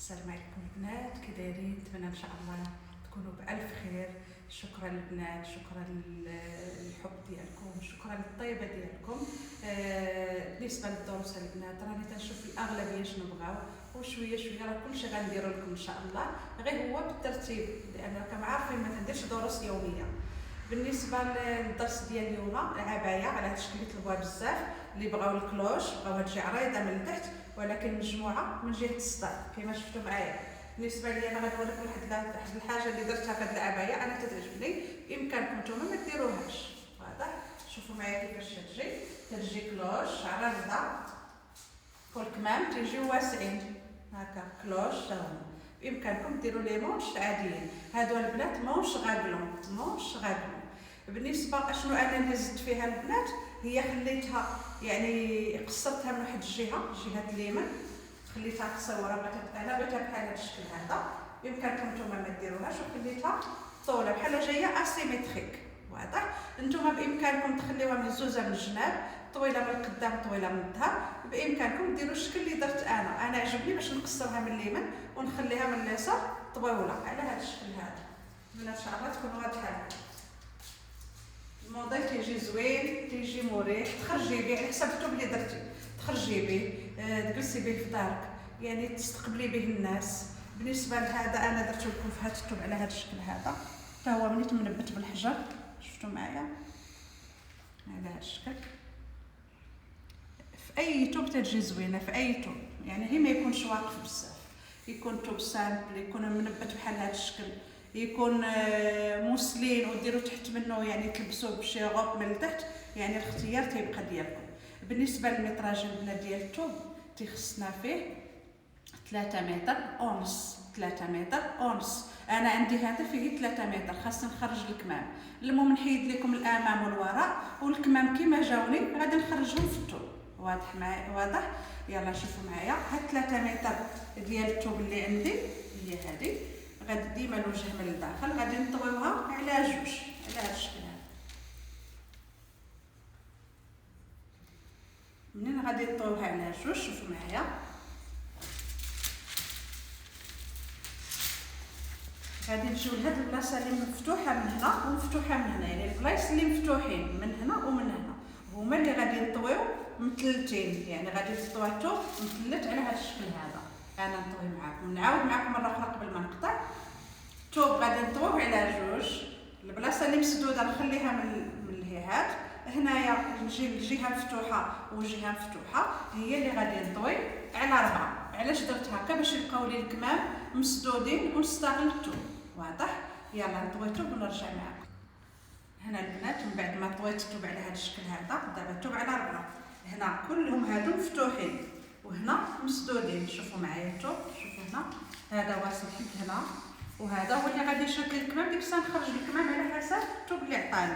السلام عليكم البنات، كي دايرين؟ نتمنى ان شاء الله تكونوا بالف خير. شكرا البنات، شكرا للحب ديالكم، شكرا للطيبه ديالكم. بالنسبه للدروس البنات راني تنشوف الاغلبيه شنو بغاو، وشويه شويه راه كلشي غنديرو لكم ان شاء الله، غير هو بالترتيب لان راكم عارفين ما تنديرش دروس يوميه. بالنسبه للدرس ديال اليوم العبايه، على هادشي اللي طلبوها بزاف، اللي بغاو الكلوش بغاو هادشي عريضه من التحت ولكن مجموعه من جهه السطر كما شفتوا معايا. بالنسبه لي انا غنوري لكم واحد الحاجه اللي درتها في هذه العبايه انا تتعجبني، بامكانكم نتوما ما ديروهاش. واضح؟ شوفوا معايا كيفاش تجي كلوش عريضه، والكمام تيجيو واسعين هكا كلوش تاهما. بامكانكم ديروا لي مونش عاديين، هادو البنات مونش غابلون. بالنسبه اشنو انا هزت فيها البنات، هي خليتها يعني قصرتها من واحد الجهه، جهه اليمين خليتها قصيره، انا بغيتها بحال هذا الشكل هذا. بامكانكم نتوما ما ديروهاش، وخليتها طوله بحال جايه اسيمتريك. واضح؟ نتوما بامكانكم تخليوها مهزوزه من الجناب، طويله من القدام طويله من الظهر. بامكانكم ديروا الشكل اللي درت انا عجبني باش نقصرها من اليمين ونخليها من اليسار طويله على هذا الشكل هذا. ان شاء الله تكون واضحه. الموديل تيجي زوين، تيجي مريح، تخرجي به على حسب الثوب اللي درتي، تخرجي به تجلسي به في دارك، يعني تستقبلي به الناس. بالنسبه لهذا انا درت لكم في هذا الثوب على هذا الشكل هذا، حتى هو منيت منبت بالحجر، شفتوا معايا على هذا الشكل. في اي ثوب تجي زوينه، في اي ثوب يعني هي ما يكونش واقف بزاف، يكون ثوب سامبل، يكون منبت بحال هذا الشكل، يكون موسلين وديروا تحت منه يعني تلبسوه بشي غوب من التحت، يعني الاختيار تيبقى ديالكم. بالنسبه للمتراج البنات ديال الثوب تيخصنا فيه 3 متر ونص، 3 متر ونص. انا عندي هذا فيه 3 متر، خاصني نخرج الكمام. المهم نحيد لكم الامام والوراء، والكمام كيما جاوني غادي نخرجهم في الثوب. واضح معايا؟ واضح؟ يلا شوفوا معايا هاد 3 متر ديال الثوب اللي عندي هي هذه، غادي ديما الوجه من الداخل غادي نطويوها على جوج على هذا الشكل هذا. منين غادي نطويوها على جوج؟ شوفوا معايا غادي نجيو لهاد البلاصه اللي مفتوحه من هنا ومفتوحه من هنا، يعني البلايص اللي مفتوحين من هنا ومن هنا هما اللي غادي نطويو مثلثين، يعني غادي تطوي الثوب مثلث على هذا الشكل هذا. انا نطوي معاكم، نعاود معاكم مره اخرى قبل ما نقطع. الثوب غادي نطويوه على جوج، البلاصه اللي مسدوده نخليها من الهيهات، هنايا نجي الجهه مفتوحه وجهه مفتوحه هي اللي غادي نطوي على 4. علاش درت هكا؟ باش يبقاو لي الكمام مسدودين ونستغل الثوب. واضح؟ يلا نطوي الثوب ونرجع معكم. هنا البنات من بعد ما طويت الثوب على هذا الشكل هذا، دابا الثوب على 4، هنا كلهم هادو مفتوحين وهنا مسدودين. شوفوا معايا الثوب، شوفوا هنا هذا واصل حتى هنا، وهذا هو اللي غادي يشكل الكمام. ديك الساعه نخرج الكمام على حسب الثوب اللي عطاني.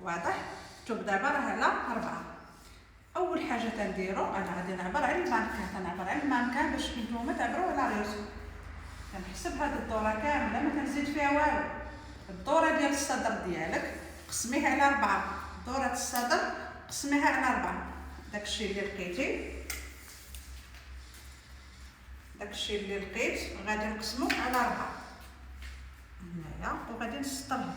واضح؟ الثوب دابا راه على 4. اول حاجه تنديرو انا غادي نعبر على المانكان، تنعبر على المانكان باش نتوما تعبروا على راسكم. كنحسب هذه الدوره كامله ما كنزيد فيها والو. الدوره ديال الصدر ديالك قسميها على 4، دوره الصدر قسميها على 4. داكشي اللي لقيتي، داكشي اللي لقيت غادي نقسمو على 4 هنايا، وغادي نسطرها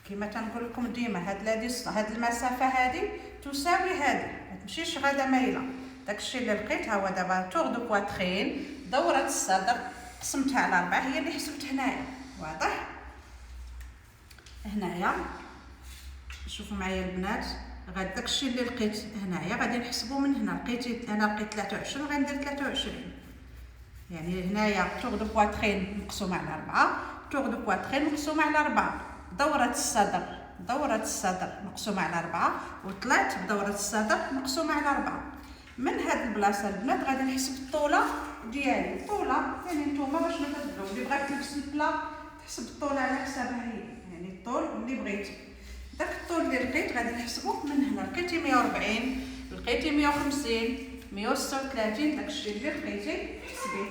كما تنقول لكم ديما. هاد المسافه هذه تساوي هذه، ما تمشيش غادا مايله. داكشي اللي لقيت ها هو دابا تور دو بواترين، دوره الصدر قسمتها على 4 هي اللي حسبت هنايا. واضح؟ هنايا شوفوا معايا البنات، غادي داكشي اللي لقيت هنايا غادي نحسبو من هنا. انا لقيت 23 غندير 23، يعني هنايا تور دو بواترين مقسومه على 4، تور دو بواترين مقسومه على 4، دوره الصدر مقسومه على 4، وطلعت بدوره الصدر مقسومه على 4. من هاد البلاصه البنات غادي نحسب الطوله ديالي. الطوله يعني نتوما باش ما تبدلوا، اللي بغات تلبس البلا تحسب الطوله على حسابها هي، يعني الطول اللي بغيتي. داك الطول اللي لقيت غادي نحسبوه من هنا. لقيتي 140، لقيتي 150، 136، داكشي اللي لقيتي حسبيه.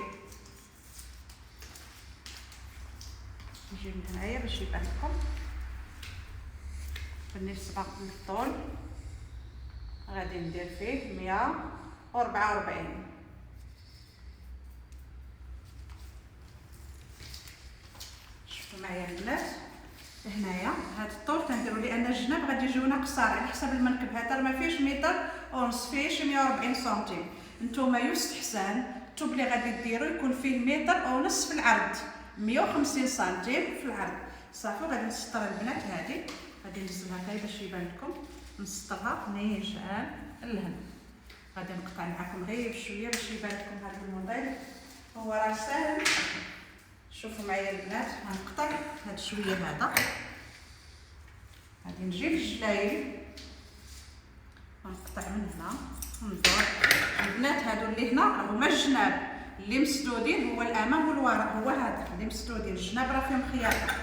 نجي من هنايا باش يبان لكم بالنسبه للطول غادي ندير فيه 144. معايا البنات هنايا هاد الطول كنديرو لان الجناب غادي يجيونا قصار على حسب المنكب. هذا راه ما فيهش متر ونص، فيهش 140 سنتيم. نتوما يستحسن الثوب اللي غادي ديرو يكون فيه متر ونص في العرض، 150 سنتيم في العرض. صافي غادي نسطر البنات هادي، غادي ننزلها غير باش يبان لكم، نسطرها نيشان لهنا. غادي نقطع معكم غير بشويه باش يبان لكم هذا الموديل، هو راه ساهل. شوفوا معايا البنات، غنقطع هاد شويه هذا، غادي نجيب الجلايل غنقطع من هنا وندور. البنات هادو اللي هنا هما الجناب اللي مسدودين، هو الامام والوراء، هو هذا اللي مسدودين. الجناب راه فيهم خياطه.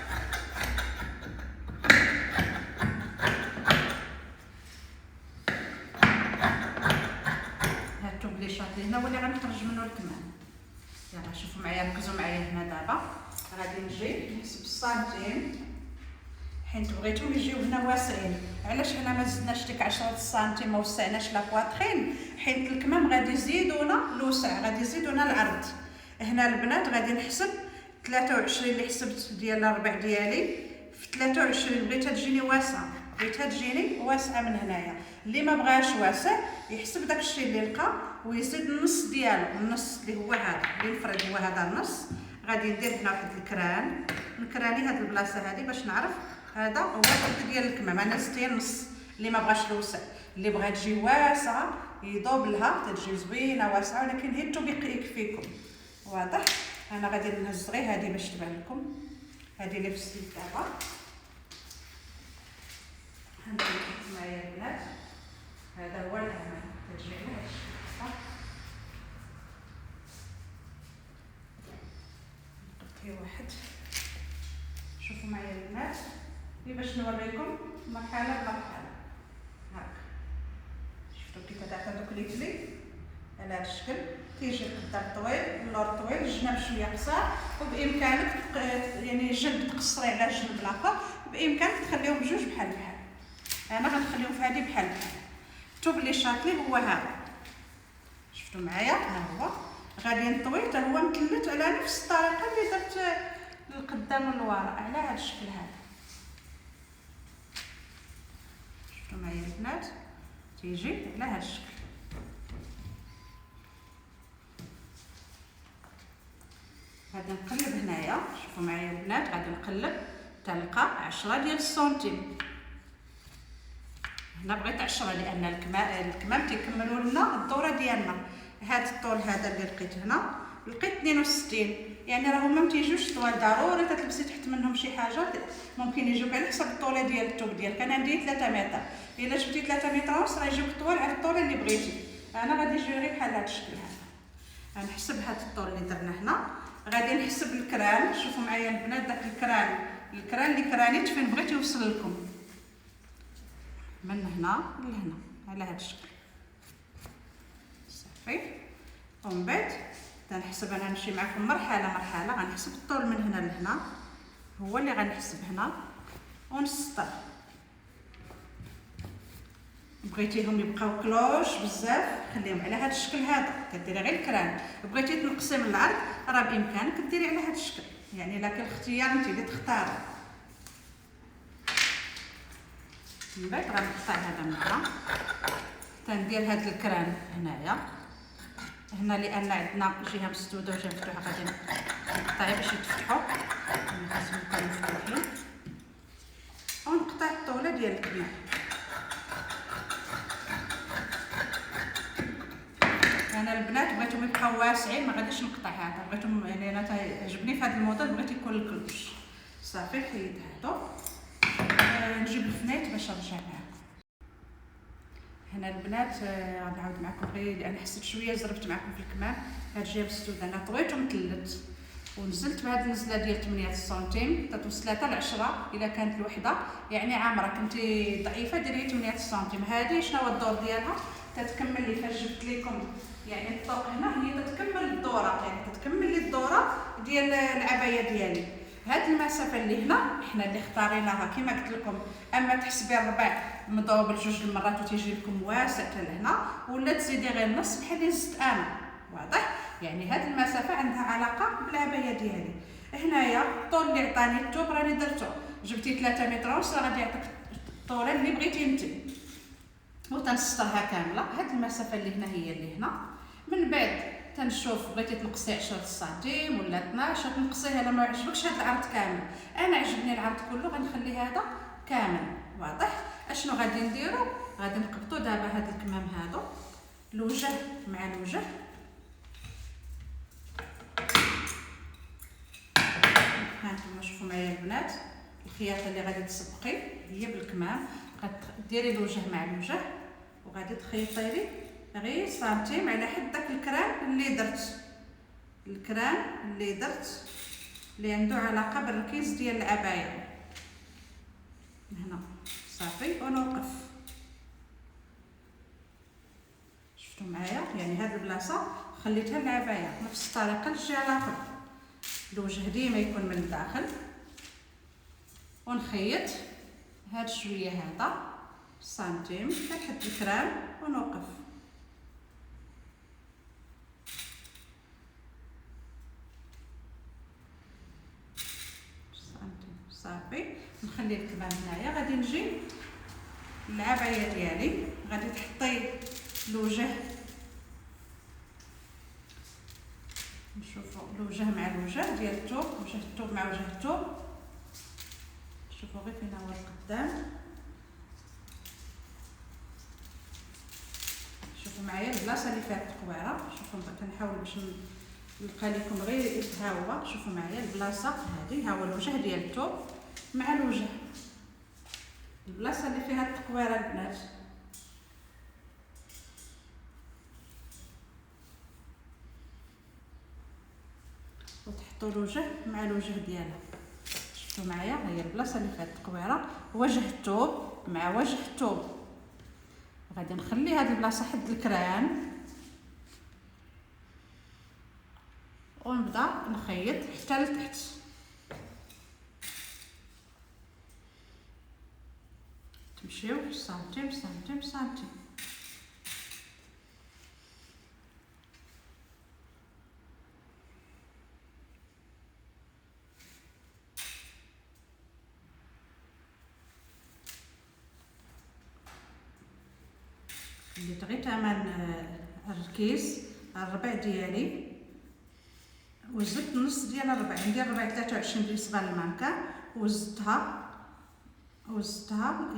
هاد الثوب اللي شاط هنا هو اللي غنخرج منه الكمام. يلا شوفوا معايا، ركزوا معايا هنا. دابا غادي نجي نحسب السنتيم، حيت بغيتهم يجيو هنا واسعين. علاش هنا ما زدناش ديك 10 سنتيم، ما وسعناش لا بواطرين؟ حيت الكمام غادي يزيدونا الوسع، غادي يزيدونا العرض. هنا البنات غادي نحسب 23 اللي حسبت ديال الربع ديالي في 23. بغيتها تجيني واسعه، بغيتها تجيني واسعه من هنايا. اللي ما بغاش واسع يحسب داكشي اللي لقى ويزيد النص ديالو، النص اللي هو هذا اللي نفرد، هو هذا النص. غادي ندير هنا واحد الكران، نكراني هاد البلاصه هادي باش نعرف هذا هو القد ديال الكمام. انا زدت النص اللي ما بغاش الوسع. اللي بغات تجي واسعه يدوبلها، تجي زوينه واسعه، ولكن هي الثوب يكفيكم. واضح؟ انا غادي نهز غير هادي باش تبان لكم، هادي اللي في السيف. دابا هانتوما معايا البنات، هذا هو الامام، تجي على هاد الشكل. صح؟ نقطعي واحد. شوفوا معايا البنات باش نوريكم مرحله بمرحله. هاك شفتوا كيف تعطى دوك لي كلي على هذا الشكل. تيجي القدام طويل، اللور طويل، الجناب شويه قصار، وبامكانك يعني جنب تقصري على الجنب الاخر، بامكانك تخليهم بجوج بحال بحال. انا غنخليهم في هذه بحال بحال. الثوب اللي شاط لي هو هذا، شفتوا معايا؟ ها هو غادي نطوي حتى هو مثلث على نفس الطريقه اللي درت للقدام والوراء، على هذا الشكل هذا. شفتوا معايا البنات؟ تيجي على هذا الشكل. غادي نقلب هنايا، شوفوا معايا البنات، غادي نقلب تلقى 10 ديال السنتيم. هنا بغيت 10 لان الكمام تيكملوا لنا الدوره ديالنا. هذا الطول هذا اللي لقيت هنا، لقيت 62. يعني راهم ما تيجوش طوال، ضروري تلبسي تحت منهم شي حاجه ممكن يجوك على حسب الطوله ديال الثوب ديالك. انا عندي 3 متر، الا جبتي 3 متر ونص راه يجوك طوال على الطوله اللي بغيتي. انا غادي يجي غير بحال هذا الشكل هذا. غنحسب هذا الطول اللي درنا هنا، غادي نحسب الكران. شوفوا معايا البنات داك الكران اللي كرانيت فين بغيت يوصل لكم، من هنا لهنا على هذا الشكل. صافي. ومن بعد غنحسب، انا نمشي معكم مرحله مرحله. غنحسب الطول من هنا لهنا، هو اللي غنحسب هنا ونسطر. بغيتيهم يبقاو كلوش بزاف خليهم على هذا الشكل هذا، كديري غير الكران. بغيتي تنقصي من العرض راه بامكانك ديري على هذا الشكل، يعني لكن الاختيار انت اللي تختاري. من بعد غنقطع هذا من هنا، تندير هذا الكران هنايا هنا، لان عندنا جهه مسدوده وجهه مفتوحه. غادي نقطعها باش يتفتحوا، خاصهم يكونوا مفتوحين. ونقطع الطوله ديال الكمام. انا البنات بغيتهم يبقاو واسعين، ما غاديش نقطع هذا، بغيتهم يعني انا تعجبني في هذا الموديل، بغيت يكون الكلوش. صافي حيد هادو. نجيب الفنيت باش نرجع معكم. هنا البنات غنعاود معكم غير لان حسيت شويه زربت معكم في الكمام. هاد الجهه مسدوده انا طويت ومثلث ونزلت بهاد النزله ديال 8 سنتيم، تتوصل حتى ل 10. الا كانت الوحده يعني عامره كنتي ضعيفه ديري 8 سنتيم. هذه شنو هو الدور ديالها؟ تتكمل لي فاش جبت لكم يعني الطوق هنا، هي تتكمل الدوره، يعني تتكمل لي الدوره ديال العبايه ديالي. هاد المسافه اللي هنا حنا اللي اختاريناها كما قلت لكم، اما تحسبي الربع مضروب بجوج المرات وتيجي لكم واسع حتى لهنا، ولا تزيدي غير نص بحال اللي زدت انا. واضح؟ يعني هاد المسافه عندها علاقه بالعبايه ديالي. هنايا الطول اللي عطاني الثوب راني درتو، جبتي 3 متر ونص غادي يعطيك الطوله اللي بغيتي انت، وتنسطرها كامله. هاد المسافه اللي هنا هي اللي هنا. من بعد تنشوف بغيتي تنقصي 10 سنتيم ولا 12 تنقصيها. الا ما عجبكش هاد العرض كامل، انا عجبني العرض كله غنخلي هذا كامل. واضح؟ اشنو غادي نديرو؟ غادي نقبطو دابا هاد الكمام هادو الوجه مع الوجه. هانتوما شوفوا معايا البنات، الخياطه اللي غادي تسبقي هي بالكمام. غديري الوجه مع الوجه وغادي تخيطي لي غير سنتيم على حد داك الكران اللي درت، الكران اللي درت اللي عنده علاقه بالركيز ديال العبايه هنا. صافي ونوقف. شفتوا معايا؟ يعني هاد البلاصه خليتها للعبايه نفس الطريقه للجهه الاخرى. الوجه ديما يكون من الداخل، ونخيط هاد شويه هذا سنتيم لحد الكران ونوقف. سنتيم صافي. نخلي الكمام هنايا. غادي نجي للعبايه ديالي، غادي تحطي الوجه، نشوفوا الوجه مع الوجه ديال الثوب، وجه الثوب مع وجه الثوب. شوفوا غير فين هو القدام. شوفوا معايا البلاصه اللي فيها التقويره. شوفوا كنحاول باش نلقى لكم غير ها هو. شوفوا معايا البلاصه هذه، ها هو الوجه ديال الثوب مع الوجه، البلاصه اللي فيها التقويره البنات. وتحطوا الوجه مع الوجه ديالها. شفتوا معايا؟ هي البلاصه اللي فيها التقويره، وجه الثوب مع وجه الثوب. غادي نخلي هذه البلاصه حد الكران ونبدا نخيط حتى لتحت. تمشيو سنتيم سنتيم سنتيم. خليت غير تمن الركيز الربع ديالي، وزدت نص ديال الربع. عندي الربع 23 بالنسبه للماركه، وزدتها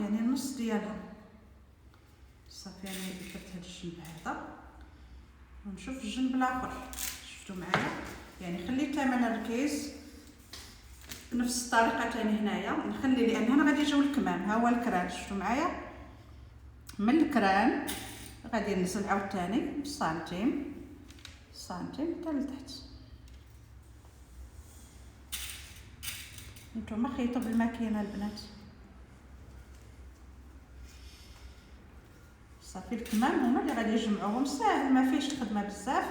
يعني نص ديالها. صافي انا درت هذا الجنب هذا ونشوف الجنب الاخر. شفتوا معايا؟ يعني خليت تمن الركيز بنفس الطريقه ثاني هنايا. نخلي لان هنا غادي يجيو الكمام. ها هو الكران، شفتوا معايا؟ من الكران غادي ننزل عاوتاني بسنتيم سنتيم حتى لتحت. نتوما خيطوا بالماكينه البنات. صافي الكمام هما اللي غادي يجمعوهم، ساهل ما فيش الخدمه بزاف.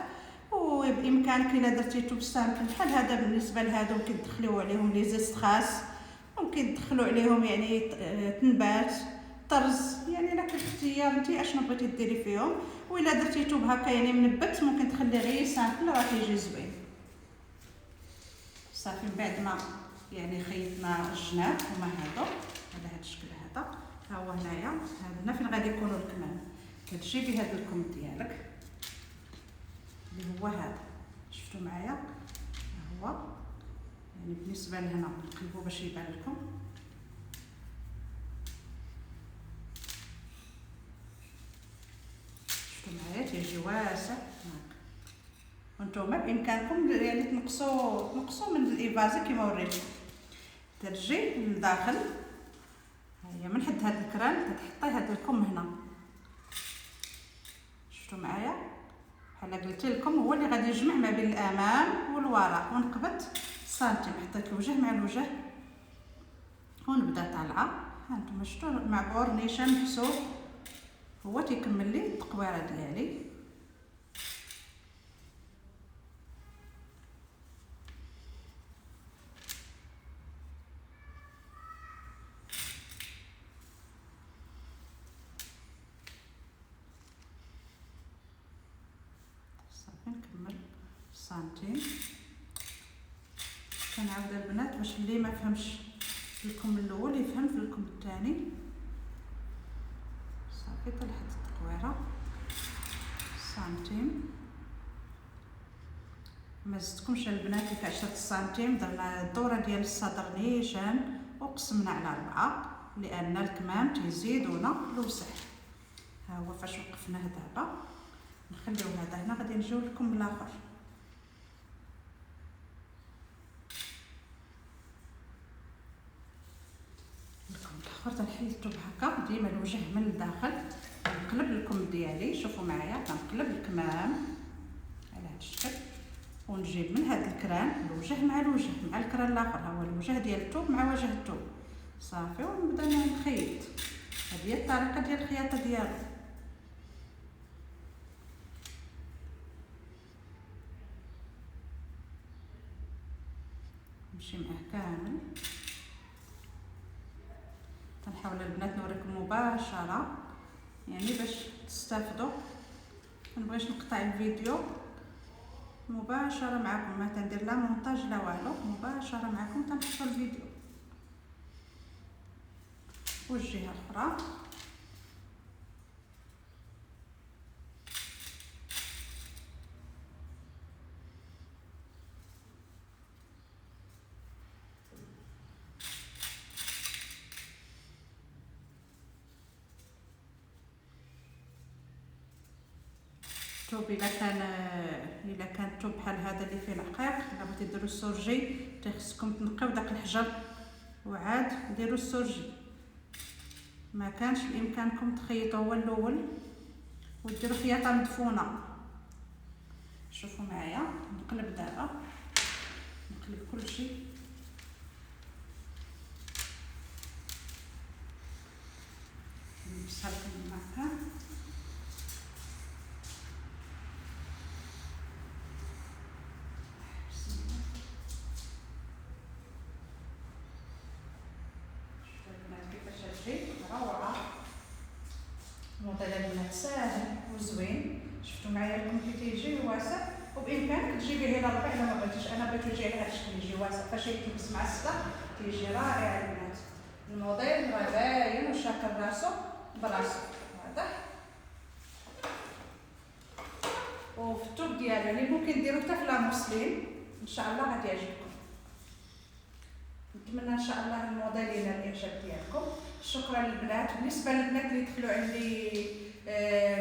وبامكانك الا درتيتو بالسامبل بحال هذا بالنسبه لهادو ممكن تدخلوا عليهم لي زيست خاص، ممكن تدخلوا عليهم يعني تنبات طرز، يعني لك الاختيار نتي اشنو بغيتي ديري فيهم. وإلا درتيتو بهكا يعني منبت ممكن تخلي غير سامبل راه كيجي زوين. صافي من بعد ما يعني خيطنا الجناب هما هادو على هاد الشكل هذا. ها هو هنايا، هذا هنا فين غادي يكونوا الكمام. كتجيبي هاد الكم ديالك اللي هو هذا، شفتوا معايا؟ ها هو يعني بالنسبه لهنا نقلبوا باش يبان لكم. شفتوا معايا تيجي واسع هكا. وانتوما بامكانكم يعني تنقصوا من الابازه كما وريتكم. ترجي للداخل، هي من حد هاد الكران كتحطي هاد الكم هنا. شفتوا معايا؟ بحال قلت لكم هو اللي غادي يجمع ما بين الامام والوراء. ونقبط سنتيم، حطيت الوجه مع الوجه ونبدا طالعه. ها نتوما شفتوا معبور نيشان محسوب هو تيكمل لي التقويره ديالي. صافي نكمل سنتيم كنعاود البنات باش اللي ما فهمش في الكم الاول يفهم في الكم الثاني. صافي حتى لحد التقويره سنتيم، ما زدتكمش البنات في 10 سنتيم. درنا الدوره ديال الصدر نيشان وقسمنا على 4 لان الكمام تيزيدونا الوسع. ها هو فاش وقفناه دابا نخليو هذا هنا. غادي نجيو لكم الاخر. الكم الاخر تنحيدو بهكا ديما الوجه من الداخل. نقلب الكم ديالي، شوفوا معايا كنقلب الكمام على هذا الشكل ونجيب من هذا الكران الوجه مع الوجه مع الكران الاخر. ها هو الوجه ديال الثوب مع وجه الثوب. صافي ونبدا نخيط. هذه هي الطريقه ديال الخياطه ديالو. نمشي معاه كامل. تنحاول البنات نوريكم مباشره يعني باش تستافدوا. منبغيش نقطع الفيديو، مباشره معكم، ما تندير لا مونتاج لا والو، مباشره معكم تنحط الفيديو. والجهه الاخرى الثوب الا كان الثوب بحال هذا اللي فيه العقيق، الا بغيتي ديروا السورجي خصكم تنقيو داك الحجر وعاد ديروا السورجي. ما كانش بامكانكم تخيطوا هو الاول وديروا خياطه مدفونه. شوفوا معايا نقلب دابا، نقلب كلشي. نمسح لكم هكا. روعه الموديل البنات ساهل وزوين. شفتوا معايا الكم كي تيجي واسع، وبامكانك تجيبيه الى ربع الا ما بغيتيش. انا بغيت يجي على هذا الشكل يجي واسع فاش يتلبس مع السطر تيجي رائع البنات. الموديل راه باين وشاكل راسو براسو واضح. وفي الثوب ديالو اللي ممكن ديرو حتى في لاموسلين ان شاء الله غادي يعجبكم. نتمنى ان شاء الله الموديل ينال الاعجاب ديالكم. شكرا للبنات. بالنسبه للبنات اللي دخلوا عندي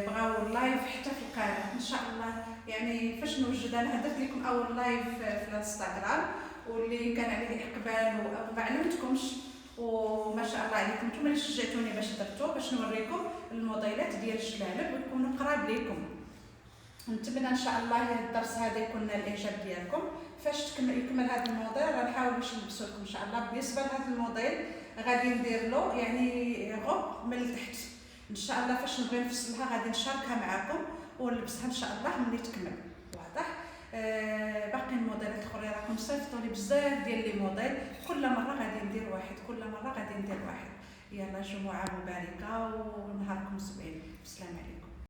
بغاو اللايف حتى في القناه ان شاء الله، يعني فاش نوجد انا درت لكم اول لايف في الانستغرام واللي كان عليه اقبال وما علمتكمش، وما شاء الله عليكم نتوما اللي شجعتوني باش درتو باش نوريكم الموديلات ديال الشلالب ويكونوا قراب ليكم. نتمنى ان شاء الله الدرس هذا يكون نال الاعجاب ديالكم. فاش يكمل هذا الموديل غنحاول باش نلبسو لكم ان شاء الله. بالنسبه لهذا الموديل غادي ندير له يعني غوب من التحت ان شاء الله. فاش نبغي نفصلها غادي نشاركها معكم ونلبسها ان شاء الله ملي تكمل واضح. باقي الموديلات الاخرى راكم صيفطوا لي بزاف ديال لي موديل، كل مره غادي ندير واحد، كل مره غادي ندير واحد. يلا جمعه مباركه ونهاركم زوين. السلام عليكم.